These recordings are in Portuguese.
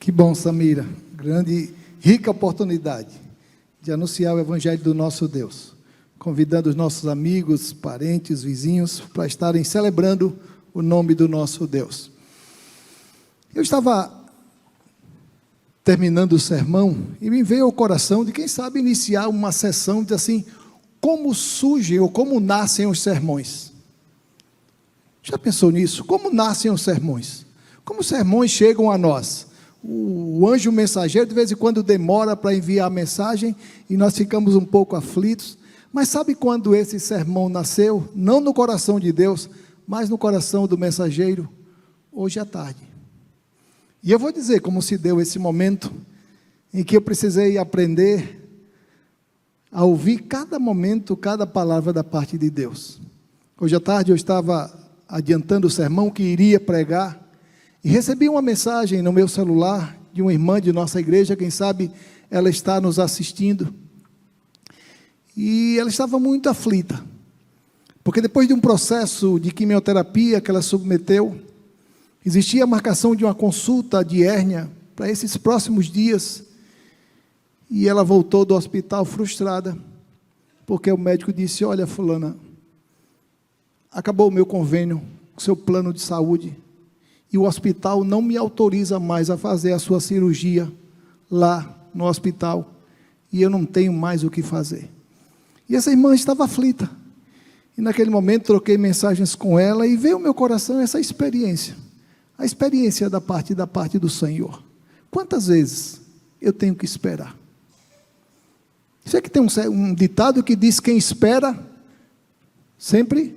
Que bom, Samira, grande, rica oportunidade de anunciar o Evangelho do nosso Deus, convidando os nossos amigos, parentes, vizinhos, para estarem celebrando o nome do nosso Deus. Eu estava terminando o sermão e me veio ao coração de quem sabe iniciar uma sessão de assim, como surgem ou como nascem os sermões. Já pensou nisso? Como nascem os sermões? Como os sermões chegam a nós? O anjo mensageiro de vez em quando demora para enviar a mensagem e nós ficamos um pouco aflitos, mas sabe quando esse sermão nasceu? Não no coração de Deus, mas no coração do mensageiro, hoje à tarde. E eu vou dizer como se deu esse momento em que eu precisei aprender a ouvir cada momento, cada palavra da parte de Deus. Hoje à tarde eu estava adiantando o sermão que iria pregar, e recebi uma mensagem no meu celular de uma irmã de nossa igreja, quem sabe ela está nos assistindo, e ela estava muito aflita, porque depois de um processo de quimioterapia que ela submeteu, existia a marcação de uma consulta de hérnia para esses próximos dias, e ela voltou do hospital frustrada, porque o médico disse: olha, fulana, acabou o meu convênio, o seu plano de saúde, e o hospital não me autoriza mais a fazer a sua cirurgia lá no hospital, e eu não tenho mais o que fazer. E essa irmã estava aflita, e naquele momento troquei mensagens com ela, e veio ao meu coração essa experiência, a experiência da parte do Senhor. Quantas vezes eu tenho que esperar? Você que tem um ditado que diz: quem espera, sempre...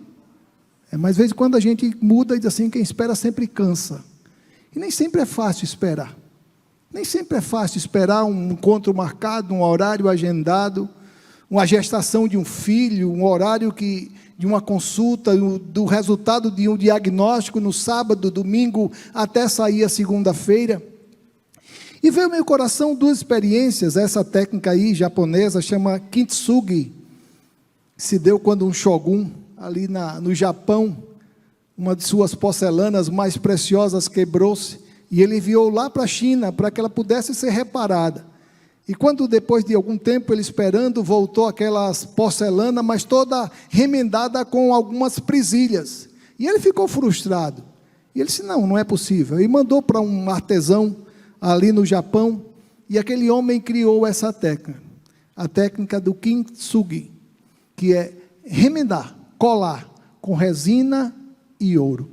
mas às vezes quando a gente muda e diz assim, quem espera sempre cansa. E nem sempre é fácil esperar. Nem sempre é fácil esperar um encontro marcado, um horário agendado, uma gestação de um filho, um horário de uma consulta, do resultado de um diagnóstico no sábado, domingo, até sair a segunda-feira. E veio ao meu coração duas experiências. Essa técnica aí, japonesa, chama Kintsugi. Se deu quando um shogun, ali no Japão, uma de suas porcelanas mais preciosas quebrou-se, e ele enviou lá para a China, para que ela pudesse ser reparada. E quando depois de algum tempo ele esperando, voltou aquelas porcelanas, mas toda remendada com algumas presilhas, e ele ficou frustrado, e ele disse: não é possível, e mandou para um artesão ali no Japão, e aquele homem criou essa técnica, a técnica do Kintsugi, que é remendar, colar com resina e ouro.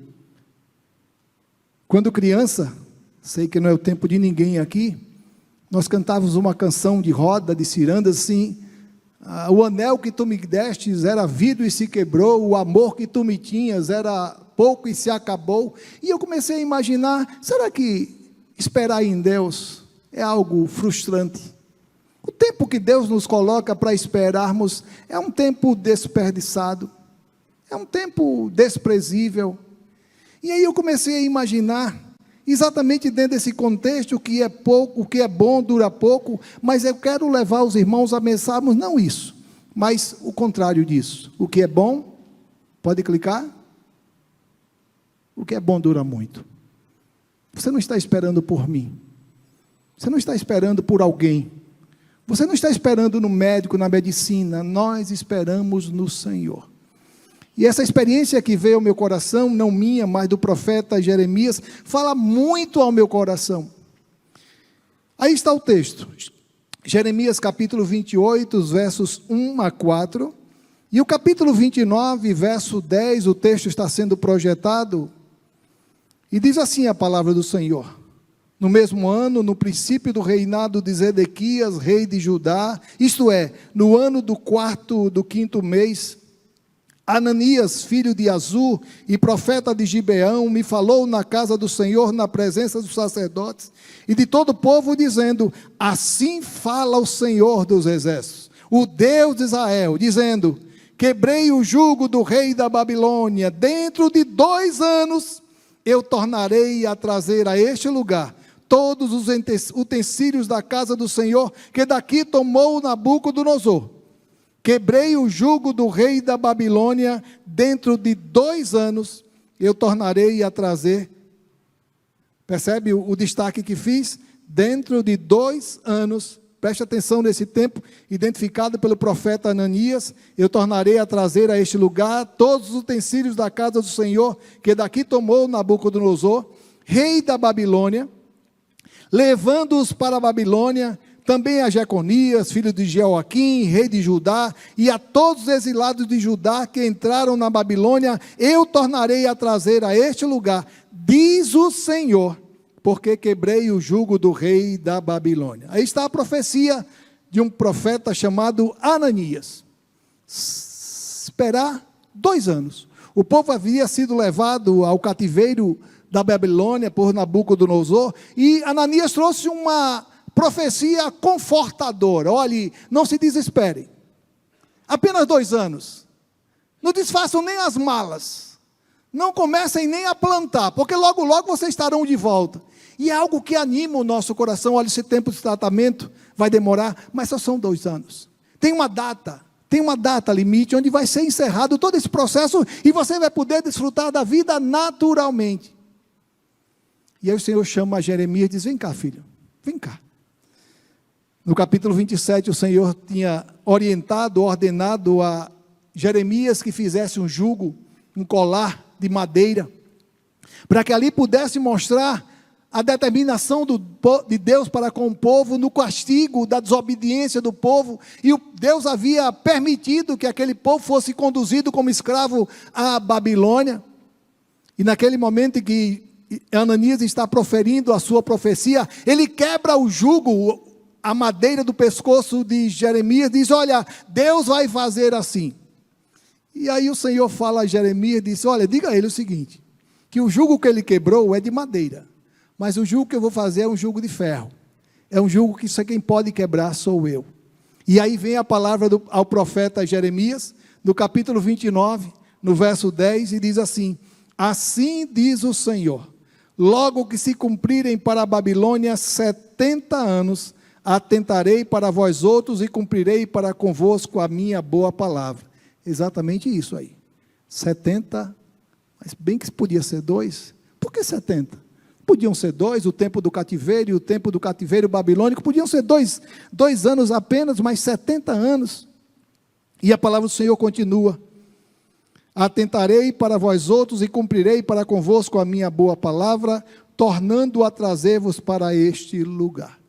Quando criança, sei que não é o tempo de ninguém aqui, nós cantávamos uma canção de roda, de cirandas, assim: o anel que tu me destes era vidro e se quebrou, o amor que tu me tinhas era pouco e se acabou. E eu comecei a imaginar, será que esperar em Deus é algo frustrante? O tempo que Deus nos coloca para esperarmos é um tempo desperdiçado, é um tempo desprezível. E aí eu comecei a imaginar, exatamente dentro desse contexto, o que é pouco, o que é bom dura pouco, mas eu quero levar os irmãos a pensarmos, não isso, mas o contrário disso. O que é bom, pode clicar? O que é bom dura muito. Você não está esperando por mim, você não está esperando por alguém, você não está esperando no médico, na medicina, nós esperamos no Senhor. E essa experiência que veio ao meu coração, não minha, mas do profeta Jeremias, fala muito ao meu coração. Aí está o texto, Jeremias capítulo 28, versos 1 a 4, e o capítulo 29, verso 10, o texto está sendo projetado, e diz assim a palavra do Senhor: no mesmo ano, no princípio do reinado de Zedequias, rei de Judá, isto é, no ano do quinto mês, Ananias, filho de Azur e profeta de Gibeão, me falou na casa do Senhor, na presença dos sacerdotes e de todo o povo, dizendo: assim fala o Senhor dos exércitos, o Deus de Israel, dizendo: quebrei o jugo do rei da Babilônia, dentro de 2 anos eu tornarei a trazer a este lugar todos os utensílios da casa do Senhor, que daqui tomou Nabucodonosor. Quebrei o jugo do rei da Babilônia, dentro de 2 anos eu tornarei a trazer. Percebe o destaque que fiz? dentro de 2 anos, preste atenção nesse tempo, identificado pelo profeta Ananias, eu tornarei a trazer a este lugar todos os utensílios da casa do Senhor, que daqui tomou Nabucodonosor, rei da Babilônia, levando-os para a Babilônia, também a Jeconias, filho de Jeoaquim, rei de Judá, e a todos os exilados de Judá que entraram na Babilônia, eu tornarei a trazer a este lugar, diz o Senhor, porque quebrei o jugo do rei da Babilônia. Aí está a profecia de um profeta chamado Ananias. Esperar 2 anos. O povo havia sido levado ao cativeiro da Babilônia por Nabucodonosor, e Ananias trouxe uma profecia confortadora. Olhe, não se desesperem. Apenas 2 anos. Não desfaçam nem as malas. Não comecem nem a plantar, porque logo, logo vocês estarão de volta. E é algo que anima o nosso coração. Olha, esse tempo de tratamento vai demorar, mas só são 2 anos. Tem uma data limite, onde vai ser encerrado todo esse processo, e você vai poder desfrutar da vida naturalmente. E aí o Senhor chama Jeremias e diz, vem cá, filho, vem cá. No capítulo 27, o Senhor tinha ordenado a Jeremias que fizesse um jugo, um colar de madeira, para que ali pudesse mostrar a determinação de Deus para com o povo, no castigo da desobediência do povo, e Deus havia permitido que aquele povo fosse conduzido como escravo à Babilônia, e naquele momento em que Ananias está proferindo a sua profecia, ele quebra o jugo, a madeira do pescoço de Jeremias, diz, olha, Deus vai fazer assim. E aí o Senhor fala a Jeremias, diz, olha, diga a ele o seguinte, que o jugo que ele quebrou é de madeira, mas o jugo que eu vou fazer é um jugo de ferro, é um jugo que só quem pode quebrar sou eu. E aí vem a palavra ao profeta Jeremias, no capítulo 29, no verso 10, e diz assim, assim diz o Senhor, logo que se cumprirem para a Babilônia 70 anos, atentarei para vós outros e cumprirei para convosco a minha boa palavra. Exatamente isso aí. 70, mas bem que podia ser 2. Por que 70? Podiam ser 2, o tempo do cativeiro e o tempo do cativeiro babilônico, podiam ser 2 anos apenas, mas 70 anos. E a palavra do Senhor continua, atentarei para vós outros e cumprirei para convosco a minha boa palavra, tornando a trazer-vos para este lugar.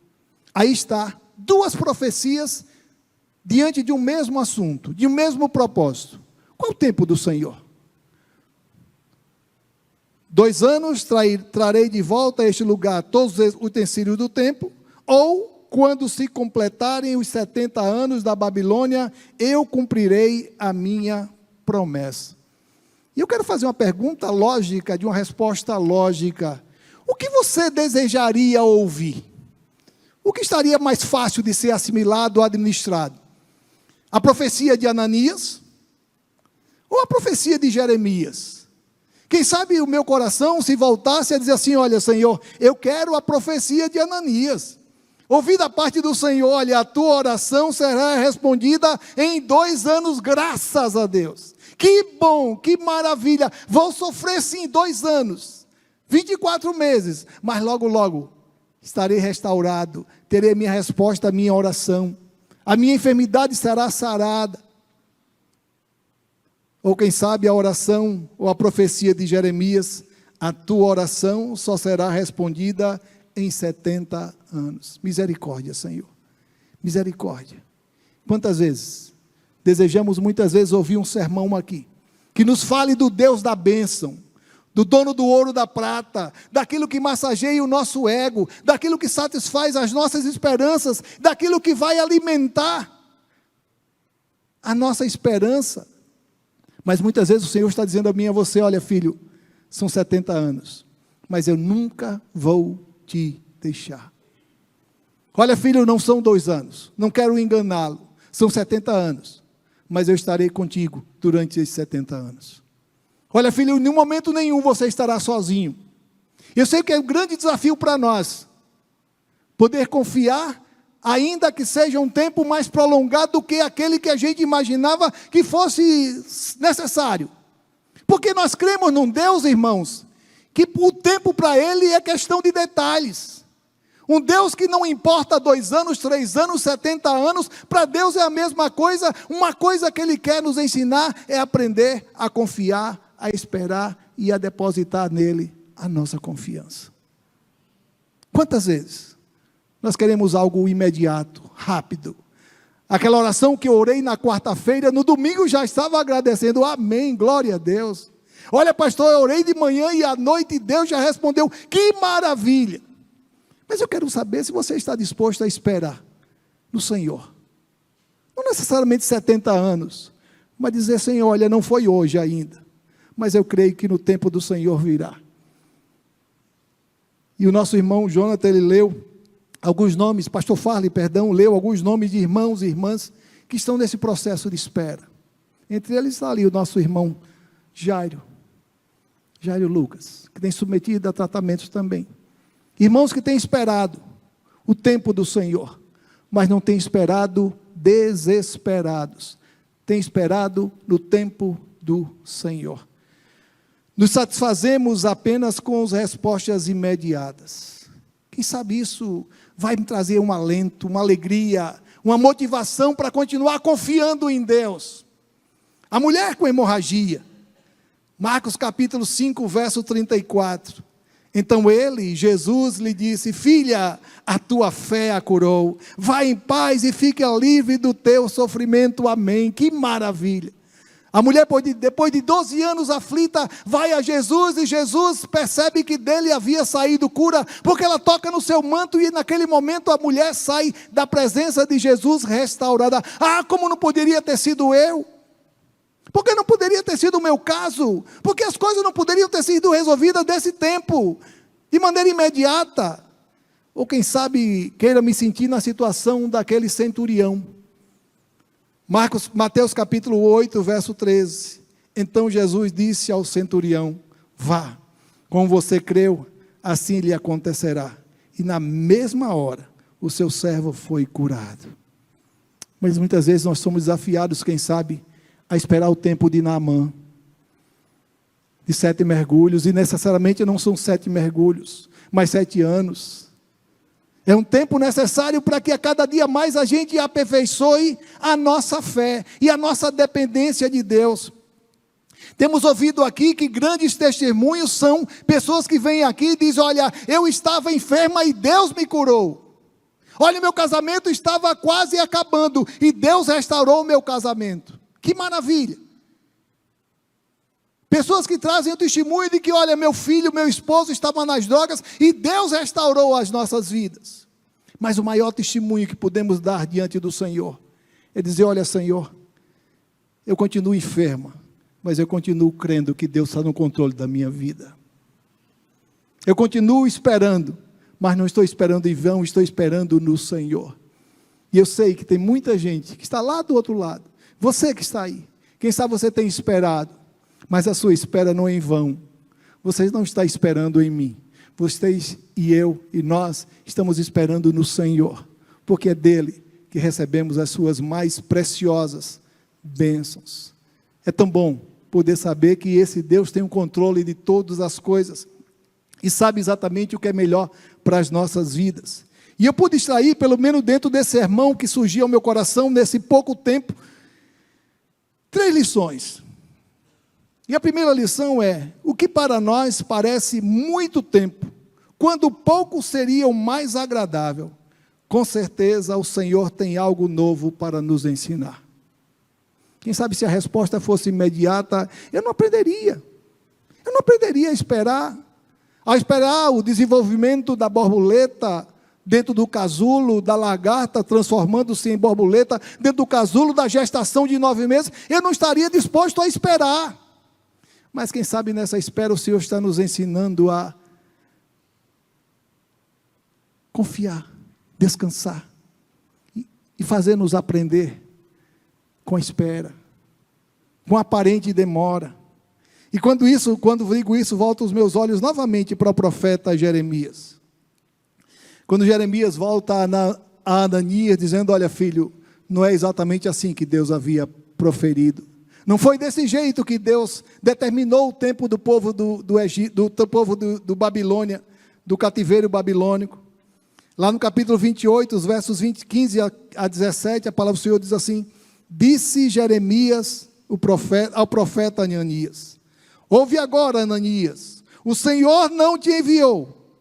Aí está, 2 profecias diante de um mesmo assunto, de um mesmo propósito. Qual o tempo do Senhor? 2 anos trarei de volta a este lugar todos os utensílios do templo, ou quando se completarem os 70 anos da Babilônia, eu cumprirei a minha promessa. E eu quero fazer uma pergunta lógica, de uma resposta lógica. O que você desejaria ouvir? O que estaria mais fácil de ser assimilado ou administrado? A profecia de Ananias? Ou a profecia de Jeremias? Quem sabe o meu coração se voltasse a dizer assim, olha Senhor, eu quero a profecia de Ananias. Ouvi da parte do Senhor, olha, a tua oração será respondida em 2 anos, graças a Deus. Que bom, que maravilha, vou sofrer sim 2 anos, 24 meses, mas logo, logo, estarei restaurado, terei a minha resposta à minha oração, a minha enfermidade será sarada. Ou quem sabe a oração, ou a profecia de Jeremias, a tua oração só será respondida em 70 anos. Misericórdia, Senhor, misericórdia. Quantas vezes, desejamos muitas vezes ouvir um sermão aqui, que nos fale do Deus da bênção, do dono do ouro, da prata, daquilo que massageia o nosso ego, daquilo que satisfaz as nossas esperanças, daquilo que vai alimentar a nossa esperança. Mas muitas vezes o Senhor está dizendo a mim e a você, olha filho, são 70 anos, mas eu nunca vou te deixar. Olha filho, não são 2 anos, não quero enganá-lo, são 70 anos, mas eu estarei contigo durante esses 70 anos. Olha filho, em momento nenhum você estará sozinho. Eu sei que é um grande desafio para nós, poder confiar, ainda que seja um tempo mais prolongado do que aquele que a gente imaginava que fosse necessário. Porque nós cremos num Deus, irmãos, que o tempo para Ele é questão de detalhes. Um Deus que não importa 2 anos, 3 anos, 70 anos, para Deus é a mesma coisa. Uma coisa que Ele quer nos ensinar é aprender a confiar, a esperar e a depositar nele a nossa confiança. Quantas vezes nós queremos algo imediato, rápido? Aquela oração que eu orei na quarta-feira, no domingo já estava agradecendo, amém, glória a Deus. Olha, pastor, eu orei de manhã e à noite e Deus já respondeu, que maravilha. Mas eu quero saber se você está disposto a esperar no Senhor. Não necessariamente 70 anos, mas dizer, Senhor, olha, não foi hoje ainda, mas eu creio que no tempo do Senhor virá. E o nosso irmão Jonathan, ele leu alguns nomes, pastor Farley, perdão, leu alguns nomes de irmãos e irmãs que estão nesse processo de espera. Entre eles está ali o nosso irmão Jairo Lucas, que tem submetido a tratamentos também. Irmãos que têm esperado o tempo do Senhor, mas não têm esperado desesperados, têm esperado no tempo do Senhor. Nos satisfazemos apenas com as respostas imediatas. Quem sabe isso vai me trazer um alento, uma alegria, uma motivação para continuar confiando em Deus. A mulher com hemorragia, Marcos capítulo 5, verso 34. Então ele, Jesus, lhe disse, filha, a tua fé a curou, vai em paz e fica livre do teu sofrimento, amém. Que maravilha. A mulher, depois de 12 anos aflita, vai a Jesus, e Jesus percebe que dele havia saído cura, porque ela toca no seu manto, e naquele momento a mulher sai da presença de Jesus restaurada. Ah, como não poderia ter sido eu? Porque não poderia ter sido o meu caso? Porque as coisas não poderiam ter sido resolvidas desse tempo, de maneira imediata? Ou quem sabe queira me sentir na situação daquele centurião. Mateus capítulo 8, verso 13. Então Jesus disse ao centurião, vá, como você creu, assim lhe acontecerá. E na mesma hora, o seu servo foi curado. Mas muitas vezes nós somos desafiados, quem sabe, a esperar o tempo de Naamã, de 7 mergulhos, e necessariamente não são 7 mergulhos, mas 7 anos. É um tempo necessário para que a cada dia mais a gente aperfeiçoe a nossa fé e a nossa dependência de Deus. Temos ouvido aqui que grandes testemunhos são pessoas que vêm aqui e dizem, olha, eu estava enferma e Deus me curou. Olha, meu casamento estava quase acabando e Deus restaurou o meu casamento. Que maravilha! Pessoas que trazem o testemunho de que, olha, meu filho, meu esposo estavam nas drogas e Deus restaurou as nossas vidas. Mas o maior testemunho que podemos dar diante do Senhor é dizer, olha, Senhor, eu continuo enferma, mas eu continuo crendo que Deus está no controle da minha vida. Eu continuo esperando, mas não estou esperando em vão, estou esperando no Senhor. E eu sei que tem muita gente que está lá do outro lado. Você que está aí, quem sabe você tem esperado, mas a sua espera não é em vão. Você não está esperando em mim. Vocês e eu e nós estamos esperando no Senhor, porque é dele que recebemos as suas mais preciosas bênçãos. É tão bom poder saber que esse Deus tem o controle de todas as coisas e sabe exatamente o que é melhor para as nossas vidas. E eu pude extrair, pelo menos dentro desse sermão que surgiu ao meu coração nesse pouco tempo, 3 lições. E a primeira lição é, o que para nós parece muito tempo, quando pouco seria o mais agradável, com certeza o Senhor tem algo novo para nos ensinar. Quem sabe se a resposta fosse imediata, eu não aprenderia a esperar. Ao esperar o desenvolvimento da borboleta dentro do casulo, da lagarta transformando-se em borboleta, dentro do casulo da gestação de 9 meses, eu não estaria disposto a esperar. Mas quem sabe nessa espera o Senhor está nos ensinando a confiar, descansar e fazer-nos aprender com a espera, com a aparente demora. E quando digo isso, volto os meus olhos novamente para o profeta Jeremias. Quando Jeremias volta a Ananias dizendo, olha filho, não é exatamente assim que Deus havia proferido. Não foi desse jeito que Deus determinou o tempo do povo do Egito, do povo do Babilônia, do cativeiro babilônico. Lá no capítulo 28, os versos 15 a 17, a palavra do Senhor diz assim: disse Jeremias ao profeta Ananias: ouve agora, Ananias, o Senhor não te enviou,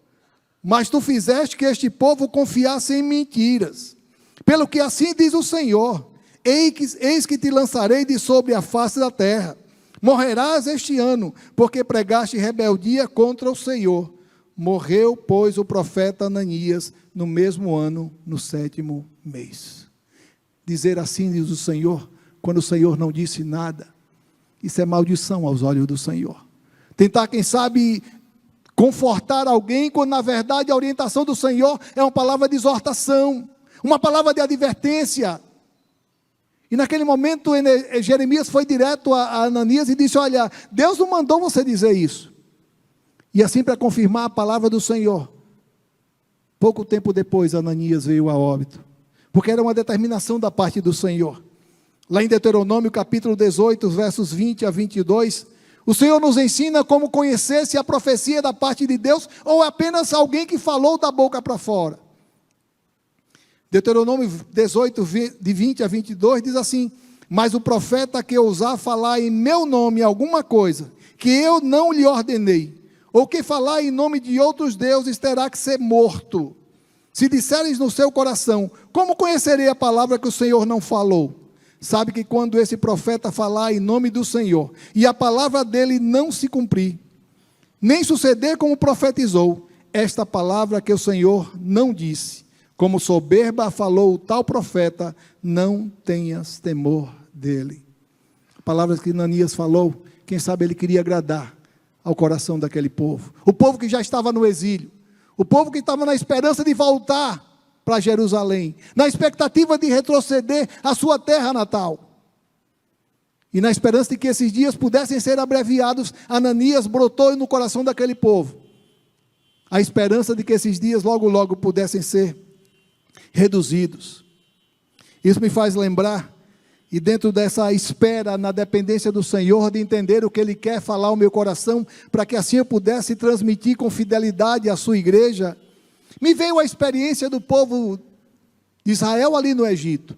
mas tu fizeste que este povo confiasse em mentiras. Pelo que assim diz o Senhor: eis que te lançarei de sobre a face da terra. Morrerás este ano, porque pregaste rebeldia contra o Senhor. Morreu, pois, o profeta Ananias no mesmo ano, no 7º mês. Dizer assim diz o Senhor, quando o Senhor não disse nada, isso é maldição aos olhos do Senhor. Tentar, quem sabe, confortar alguém, quando na verdade a orientação do Senhor é uma palavra de exortação, uma palavra de advertência. E naquele momento Jeremias foi direto a Ananias e disse: olha, Deus não mandou você dizer isso. E assim, para confirmar a palavra do Senhor, pouco tempo depois Ananias veio a óbito, porque era uma determinação da parte do Senhor. Lá em Deuteronômio capítulo 18, versos 20 a 22, o Senhor nos ensina como conhecer se a profecia é da parte de Deus ou apenas alguém que falou da boca para fora. Deuteronômio 18, de 20 a 22, diz assim: mas o profeta que ousar falar em meu nome alguma coisa que eu não lhe ordenei, ou que falar em nome de outros deuses, terá que ser morto. Se disseres no seu coração: como conhecerei a palavra que o Senhor não falou? Sabe que quando esse profeta falar em nome do Senhor, e a palavra dele não se cumprir, nem suceder como profetizou, esta palavra que o Senhor não disse, como soberba falou o tal profeta, não tenhas temor dele. Palavras que Ananias falou, quem sabe ele queria agradar ao coração daquele povo. O povo que já estava no exílio, o povo que estava na esperança de voltar para Jerusalém, na expectativa de retroceder à sua terra natal. E na esperança de que esses dias pudessem ser abreviados, Ananias brotou no coração daquele povo a esperança de que esses dias logo, logo pudessem ser reduzidos. Isso me faz lembrar, e dentro dessa espera na dependência do Senhor, de entender o que Ele quer falar ao meu coração, para que assim eu pudesse transmitir com fidelidade à sua igreja, me veio a experiência do povo de Israel ali no Egito.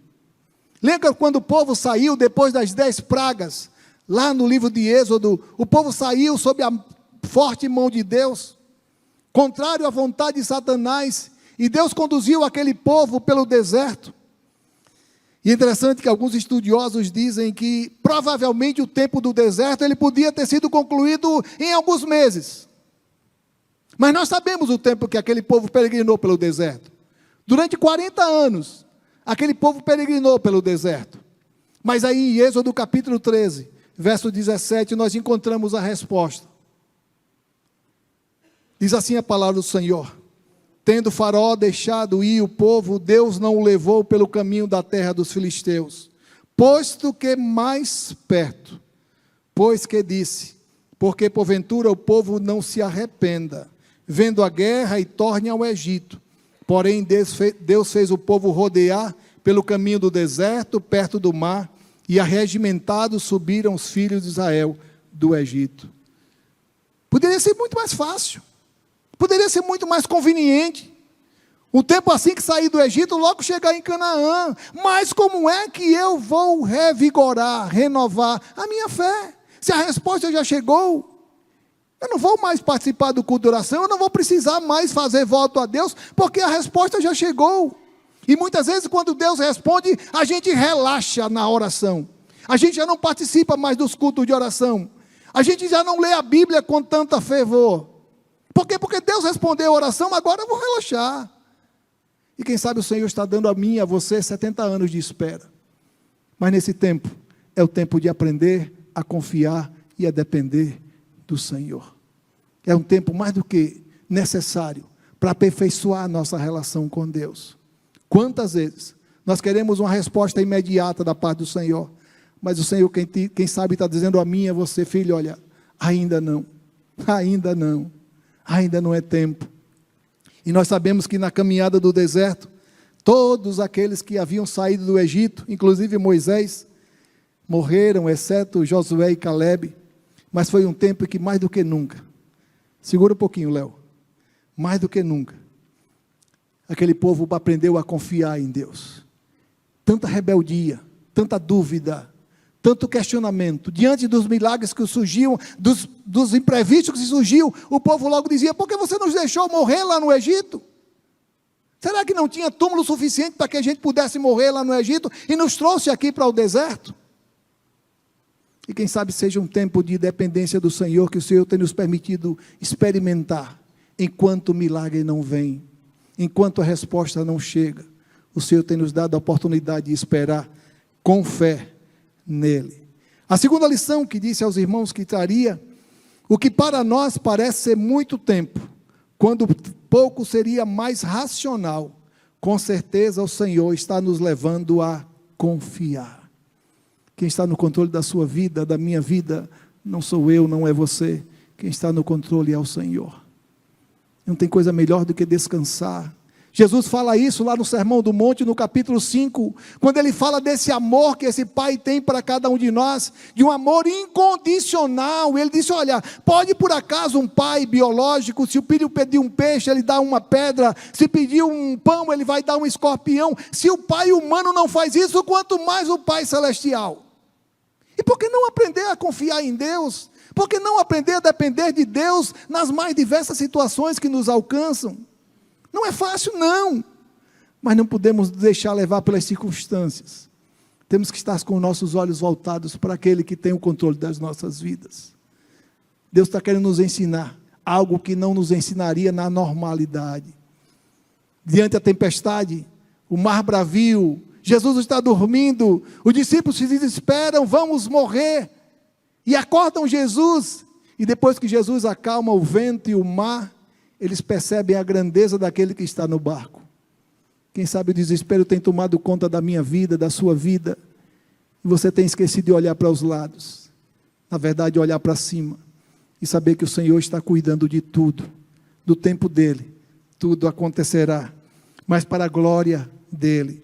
Lembra quando o povo saiu depois das 10 pragas, lá no livro de Êxodo, o povo saiu sob a forte mão de Deus, contrário à vontade de Satanás, e Deus conduziu aquele povo pelo deserto. E é interessante que alguns estudiosos dizem que provavelmente o tempo do deserto ele podia ter sido concluído em alguns meses. Mas nós sabemos o tempo que aquele povo peregrinou pelo deserto. Durante 40 anos, aquele povo peregrinou pelo deserto. Mas aí em Êxodo capítulo 13, verso 17, nós encontramos a resposta. Diz assim a palavra do Senhor: tendo Faraó deixado ir o povo, Deus não o levou pelo caminho da terra dos filisteus, posto que mais perto, pois que disse, porque porventura o povo não se arrependa, vendo a guerra e torne ao Egito. Porém Deus fez o povo rodear pelo caminho do deserto, perto do mar, e arregimentados subiram os filhos de Israel do Egito. Poderia ser muito mais fácil, poderia ser muito mais conveniente, um tempo assim que sair do Egito, logo chegar em Canaã. Mas como é que eu vou revigorar, renovar a minha fé? Se a resposta já chegou, eu não vou mais participar do culto de oração, eu não vou precisar mais fazer voto a Deus, porque a resposta já chegou. E muitas vezes quando Deus responde, a gente relaxa na oração. A gente já não participa mais dos cultos de oração. A gente já não lê a Bíblia com tanta fervor. Por quê? Porque Deus respondeu a oração, agora eu vou relaxar. E quem sabe o Senhor está dando a mim e a você 70 anos de espera. Mas nesse tempo, é o tempo de aprender a confiar e a depender do Senhor. É um tempo mais do que necessário para aperfeiçoar a nossa relação com Deus. Quantas vezes nós queremos uma resposta imediata da parte do Senhor, mas o Senhor, quem sabe, está dizendo a mim e a você: filho, olha, ainda não é tempo. E nós sabemos que na caminhada do deserto, todos aqueles que haviam saído do Egito, inclusive Moisés, morreram, exceto Josué e Calebe. Mas foi um tempo que mais do que nunca, segura um pouquinho, Léo, mais do que nunca, aquele povo aprendeu a confiar em Deus. Tanta rebeldia, tanta dúvida, tanto questionamento, diante dos milagres que surgiam, dos imprevistos que surgiam, o povo logo dizia: por que você nos deixou morrer lá no Egito? Será que não tinha túmulo suficiente para que a gente pudesse morrer lá no Egito e nos trouxe aqui para o deserto? E quem sabe seja um tempo de dependência do Senhor, que o Senhor tem nos permitido experimentar, enquanto o milagre não vem, enquanto a resposta não chega. O Senhor tem nos dado a oportunidade de esperar com fé nele. A segunda lição que disse aos irmãos que traria: o que para nós parece ser muito tempo, quando pouco seria mais racional, com certeza o Senhor está nos levando a confiar. Quem está no controle da sua vida, da minha vida, não sou eu, não é você. Quem está no controle é o Senhor. Não tem coisa melhor do que descansar. Jesus fala isso lá no Sermão do Monte, no capítulo 5, quando ele fala desse amor que esse Pai tem para cada um de nós, de um amor incondicional. Ele disse: olha, pode por acaso um pai biológico, se o filho pedir um peixe, ele dá uma pedra, se pedir um pão, ele vai dar um escorpião. Se o pai humano não faz isso, quanto mais o Pai celestial. E por que não aprender a confiar em Deus? Por que não aprender a depender de Deus nas mais diversas situações que nos alcançam? Não é fácil, não, mas não podemos deixar levar pelas circunstâncias. Temos que estar com nossos olhos voltados para aquele que tem o controle das nossas vidas. Deus está querendo nos ensinar algo que não nos ensinaria na normalidade. Diante da tempestade, o mar bravio, Jesus está dormindo, os discípulos se desesperam: vamos morrer, e acordam Jesus, e depois que Jesus acalma o vento e o mar, eles percebem a grandeza daquele que está no barco. Quem sabe o desespero tem tomado conta da minha vida, da sua vida, e você tem esquecido de olhar para os lados, na verdade olhar para cima, e saber que o Senhor está cuidando de tudo, do tempo dEle, tudo acontecerá, mas para a glória dEle.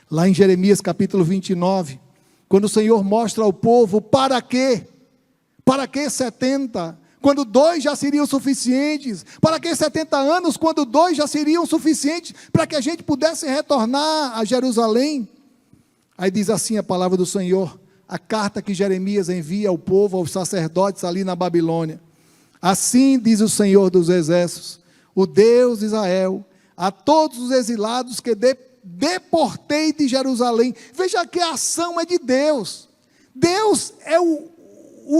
Lá em Jeremias capítulo 29, quando o Senhor mostra ao povo: para quê? Para que 70? Quando 2 já seriam suficientes? Para que 70 anos, quando 2 já seriam suficientes para que a gente pudesse retornar a Jerusalém? Aí diz assim a palavra do Senhor, a carta que Jeremias envia ao povo, aos sacerdotes ali na Babilônia: assim diz o Senhor dos exércitos, o Deus de Israel, a todos os exilados que deportei de Jerusalém. Veja que a ação é de Deus. Deus é o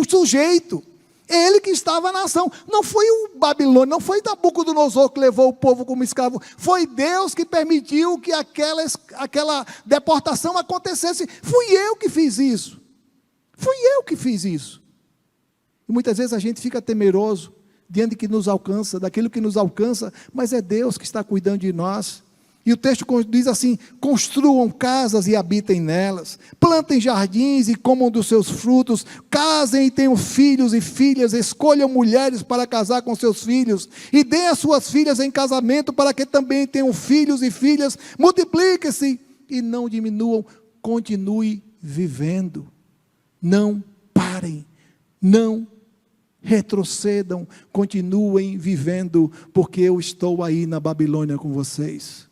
sujeito, é Ele que estava na ação. Não foi o Babilônia, não foi Nabucodonosor que levou o povo como escravo, foi Deus que permitiu que aquela deportação acontecesse. Fui eu que fiz isso, e muitas vezes a gente fica temeroso diante do que nos alcança, daquilo que nos alcança, mas é Deus que está cuidando de nós. E o texto diz assim: construam casas e habitem nelas, plantem jardins e comam dos seus frutos, casem e tenham filhos e filhas, escolham mulheres para casar com seus filhos, e deem as suas filhas em casamento para que também tenham filhos e filhas, multipliquem-se e não diminuam, continue vivendo, não parem, não retrocedam, continuem vivendo, porque eu estou aí na Babilônia com vocês.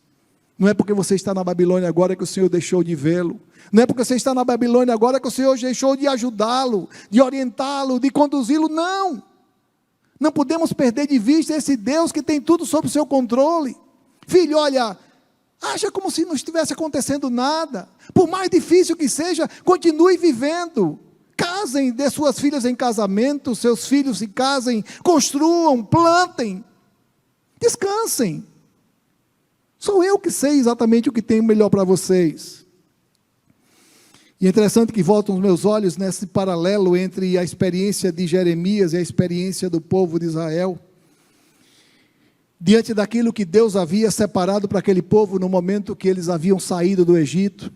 Não é porque você está na Babilônia agora que o Senhor deixou de vê-lo. Não é porque você está na Babilônia agora que o Senhor deixou de ajudá-lo, de orientá-lo, de conduzi-lo. Não. Não podemos perder de vista esse Deus que tem tudo sob o seu controle. Filho, olha, acha como se não estivesse acontecendo nada. Por mais difícil que seja, continue vivendo. Casem, dê suas filhas em casamento, seus filhos se casem, construam, plantem, descansem. Sou eu que sei exatamente o que tenho melhor para vocês. E é interessante que voltam os meus olhos nesse paralelo entre a experiência de Jeremias e a experiência do povo de Israel. Diante daquilo que Deus havia separado para aquele povo no momento que eles haviam saído do Egito.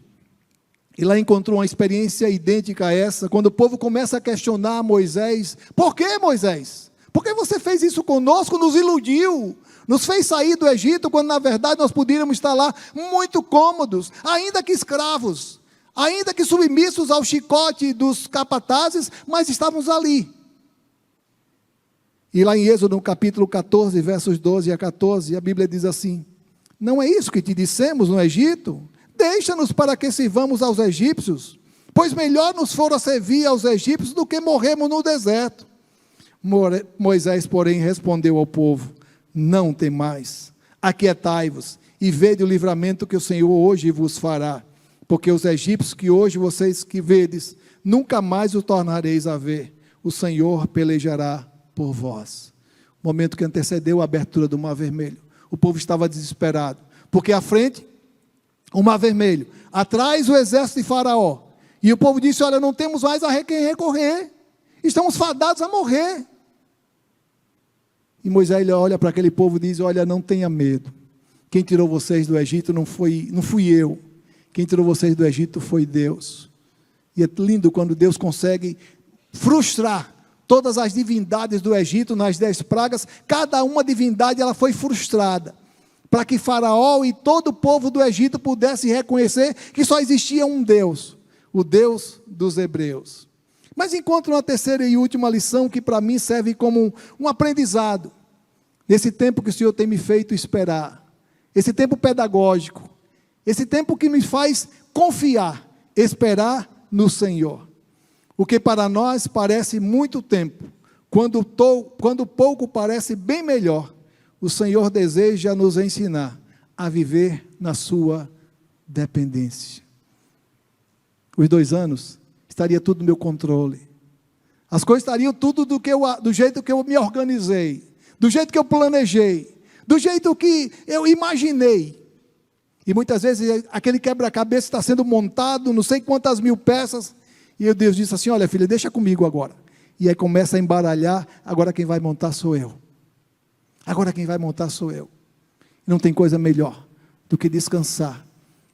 E lá encontrou uma experiência idêntica a essa, quando o povo começa a questionar Moisés: por que, Moisés? Por que você fez isso conosco, nos iludiu? Nos fez sair do Egito, quando na verdade nós poderíamos estar lá muito cômodos, ainda que escravos, ainda que submissos ao chicote dos capatazes, mas estávamos ali. E lá em Êxodo, no capítulo 14, versos 12 a 14, a Bíblia diz assim: Não é isso que te dissemos no Egito? Deixa-nos para que sirvamos aos egípcios, pois melhor nos fora servir aos egípcios do que morrermos no deserto. Moisés, porém, respondeu ao povo: não temais, aquietai-vos e vede o livramento que o Senhor hoje vos fará, porque os egípcios que hoje vocês que vedes, nunca mais os tornareis a ver. O Senhor pelejará por vós. O momento que antecedeu a abertura do Mar Vermelho, o povo estava desesperado, porque à frente, o Mar Vermelho, atrás o exército de Faraó, e o povo disse: olha, não temos mais a quem recorrer, estamos fadados a morrer. E Moisés ele olha para aquele povo e diz: olha, não tenha medo, quem tirou vocês do Egito não fui eu, quem tirou vocês do Egito foi Deus. E é lindo quando Deus consegue frustrar todas as divindades do Egito nas 10 pragas, cada uma divindade ela foi frustrada, para que Faraó e todo o povo do Egito pudesse reconhecer que só existia um Deus, o Deus dos hebreus. Mas encontro uma terceira e última lição que para mim serve como um aprendizado, nesse tempo que o Senhor tem me feito esperar, esse tempo pedagógico, esse tempo que me faz confiar, esperar no Senhor. O que para nós parece muito tempo, quando pouco parece bem melhor, o Senhor deseja nos ensinar a viver na sua dependência. Os 2 anos, estaria tudo no meu controle. As coisas estariam tudo do jeito que eu me organizei, do jeito que eu planejei, do jeito que eu imaginei. E muitas vezes aquele quebra-cabeça está sendo montado, não sei quantas mil peças, e Deus disse assim: olha filha, deixa comigo agora. E aí começa a embaralhar, agora quem vai montar sou eu. Agora quem vai montar sou eu. Não tem coisa melhor do que descansar,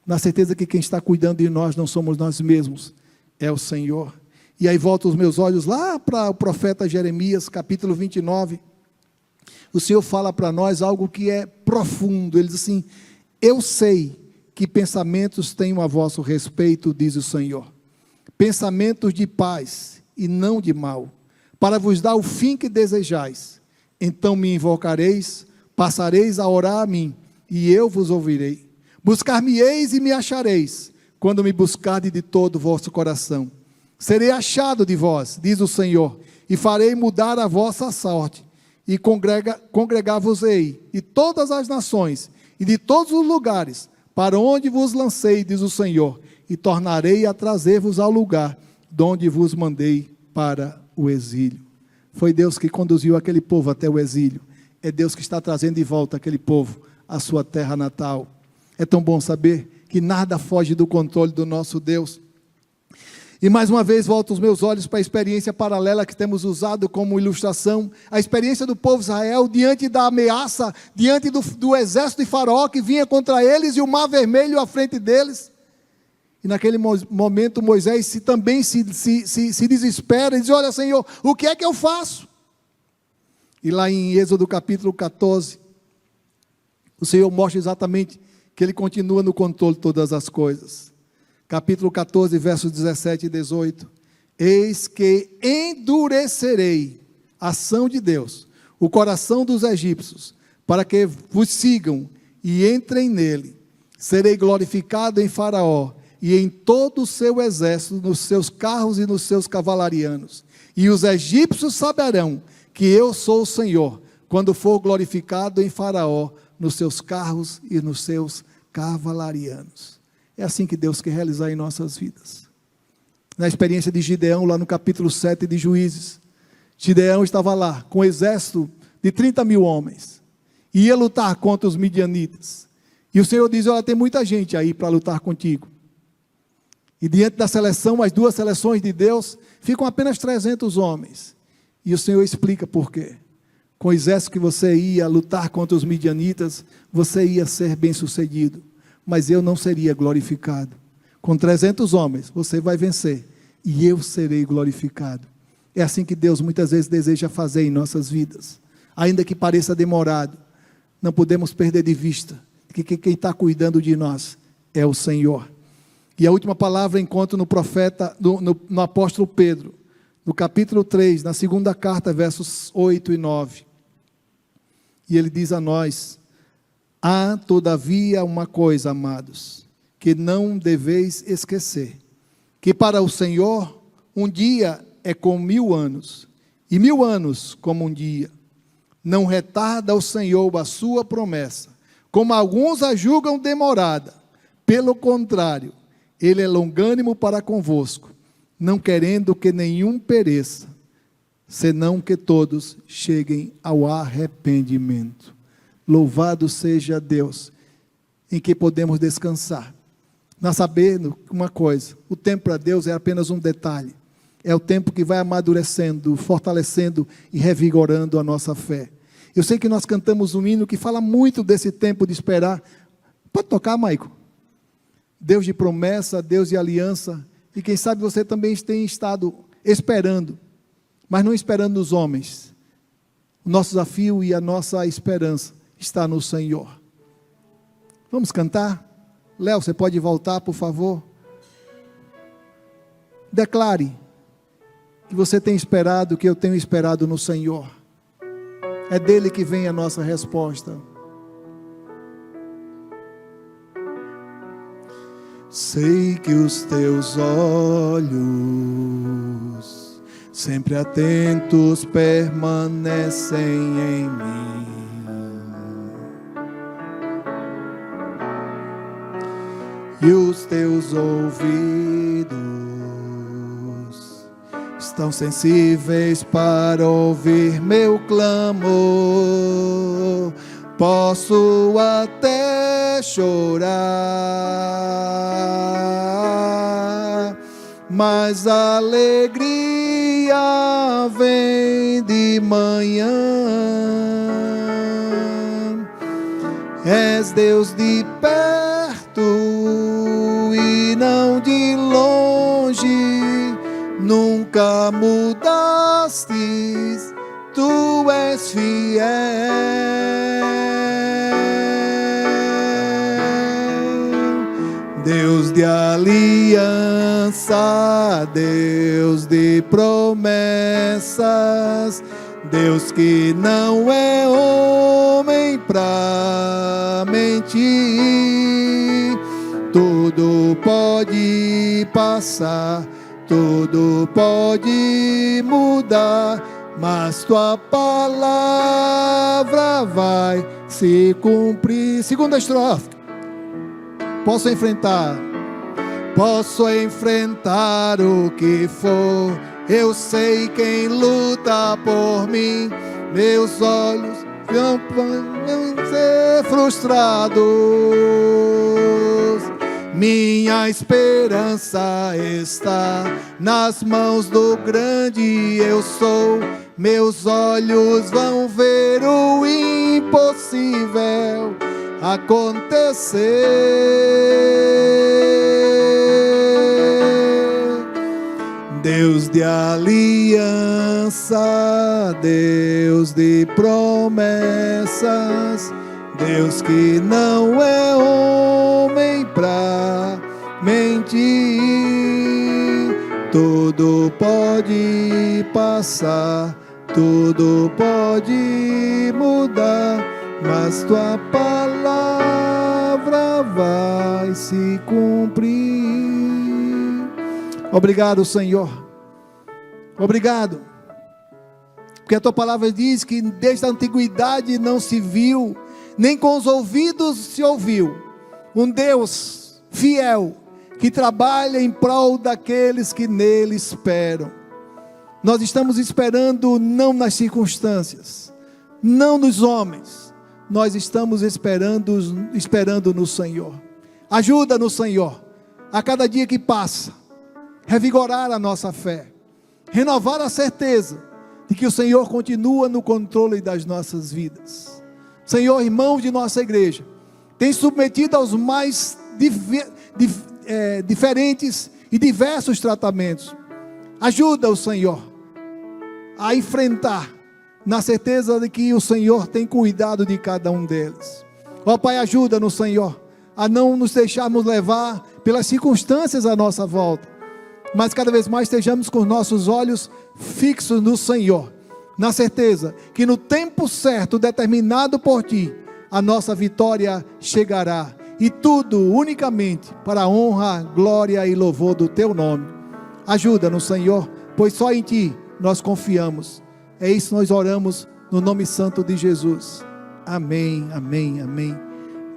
na certeza que quem está cuidando de nós não somos nós mesmos, é o Senhor. E aí volto os meus olhos lá para o profeta Jeremias, capítulo 29, o Senhor fala para nós algo que é profundo. Ele diz assim: eu sei que pensamentos tenho a vosso respeito, diz o Senhor, pensamentos de paz e não de mal, para vos dar o fim que desejais. Então me invocareis, passareis a orar a mim, e eu vos ouvirei. Buscar-me-eis e me achareis, quando me buscardes de todo o vosso coração. Serei achado de vós, diz o Senhor, e farei mudar a vossa sorte, e congregar-vos-ei de todas as nações, e de todos os lugares, para onde vos lancei, diz o Senhor, e tornarei a trazer-vos ao lugar, de onde vos mandei para o exílio. Foi Deus que conduziu aquele povo até o exílio, é Deus que está trazendo de volta aquele povo à sua terra natal. É tão bom saber que nada foge do controle do nosso Deus. E mais uma vez volto os meus olhos para a experiência paralela que temos usado como ilustração, a experiência do povo de Israel diante da ameaça, diante do exército de Faraó que vinha contra eles e o Mar Vermelho à frente deles. E naquele momento Moisés também se desespera e diz: olha Senhor, o que é que eu faço? E lá em Êxodo capítulo 14, o Senhor mostra exatamente que Ele continua no controle de todas as coisas. Capítulo 14, versos 17 e 18. Eis que endurecerei, ação de Deus, o coração dos egípcios, para que vos sigam e entrem nele. Serei glorificado em Faraó e em todo o seu exército, nos seus carros e nos seus cavalarianos. E os egípcios saberão que eu sou o Senhor, quando for glorificado em Faraó, nos seus carros e nos seus cavalarianos. É assim que Deus quer realizar em nossas vidas. Na experiência de Gideão, lá no capítulo 7 de Juízes, Gideão estava lá, com um exército de 30 mil homens, e ia lutar contra os midianitas. E o Senhor diz: olha, tem muita gente aí para lutar contigo. E diante da seleção, as 2 seleções de Deus, ficam apenas 300 homens. E o Senhor explica por quê. Com o exército que você ia lutar contra os midianitas, você ia ser bem sucedido, mas eu não seria glorificado. Com 300 homens, você vai vencer, e eu serei glorificado. É assim que Deus muitas vezes deseja fazer em nossas vidas. Ainda que pareça demorado, não podemos perder de vista que quem está cuidando de nós é o Senhor. E a última palavra encontro no profeta, no apóstolo Pedro, no capítulo 3, na segunda carta, versos 8 e 9. E ele diz a nós, Há, todavia, uma coisa, amados, que não deveis esquecer, que para o Senhor um dia é como 1000 anos, e 1000 anos como um dia. Não retarda o Senhor a sua promessa, como alguns a julgam demorada. Pelo contrário, Ele é longânimo para convosco, não querendo que nenhum pereça, senão que todos cheguem ao arrependimento. Louvado seja Deus, em que podemos descansar, nós sabendo uma coisa: o tempo para Deus é apenas um detalhe, é o tempo que vai amadurecendo, fortalecendo e revigorando a nossa fé. Eu sei que nós cantamos um hino que fala muito desse tempo de esperar. Pode tocar, Maico? Deus de promessa, Deus de aliança, e quem sabe você também tem estado esperando, mas não esperando nos homens. O nosso desafio e a nossa esperança está no Senhor. Vamos cantar? Léo, você pode voltar, por favor? Declare que você tem esperado, que eu tenho esperado no Senhor. É dele que vem a nossa resposta. Sei que os teus olhos, sempre atentos, permanecem em mim. E os teus ouvidos estão sensíveis para ouvir meu clamor. Posso até chorar, mas a alegria vem de manhã. És Deus de perto e não de longe, nunca mudastes, tu és fiel. Deus de aliança, Deus de promessas, Deus que não é homem pra mentir. Tudo pode passar, tudo pode mudar, mas tua palavra vai se cumprir. Segunda estrofe. Posso enfrentar o que for, eu sei quem luta por mim. Meus olhos não vão ser frustrados, minha esperança está nas mãos do grande eu sou. Meus olhos vão ver o impossível acontecer. Deus de aliança, Deus de promessas, Deus que não é homem pra mentir. Tudo pode passar, tudo pode mudar, mas tua palavra vai se cumprir. Obrigado, Senhor. Obrigado. Porque a tua palavra diz que desde a antiguidade não se viu, nem com os ouvidos se ouviu, um Deus fiel, que trabalha em prol daqueles que nele esperam. Nós estamos esperando não nas circunstâncias, não nos homens, nós estamos esperando no Senhor. Ajuda-nos, Senhor, a cada dia que passa, revigorar a nossa fé, renovar a certeza de que o Senhor continua no controle das nossas vidas. Senhor, irmãos de nossa igreja, tem submetido aos mais diferentes e diversos tratamentos. Ajuda o Senhor a enfrentar, na certeza de que o Senhor tem cuidado de cada um deles. Ó Pai, ajuda-nos, Senhor, a não nos deixarmos levar pelas circunstâncias à nossa volta, mas cada vez mais estejamos com nossos olhos fixos no Senhor, na certeza que no tempo certo determinado por Ti, a nossa vitória chegará. E tudo unicamente para a honra, glória e louvor do Teu nome. Ajuda-nos, Senhor, pois só em Ti nós confiamos. É isso que nós oramos no nome santo de Jesus. Amém, amém, amém.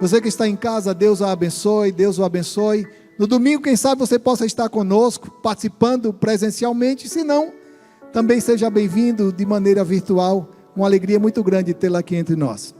Você que está em casa, Deus o abençoe, Deus o abençoe. No domingo, quem sabe você possa estar conosco, participando presencialmente. Se não, também seja bem-vindo de maneira virtual. Uma alegria muito grande tê-la aqui entre nós.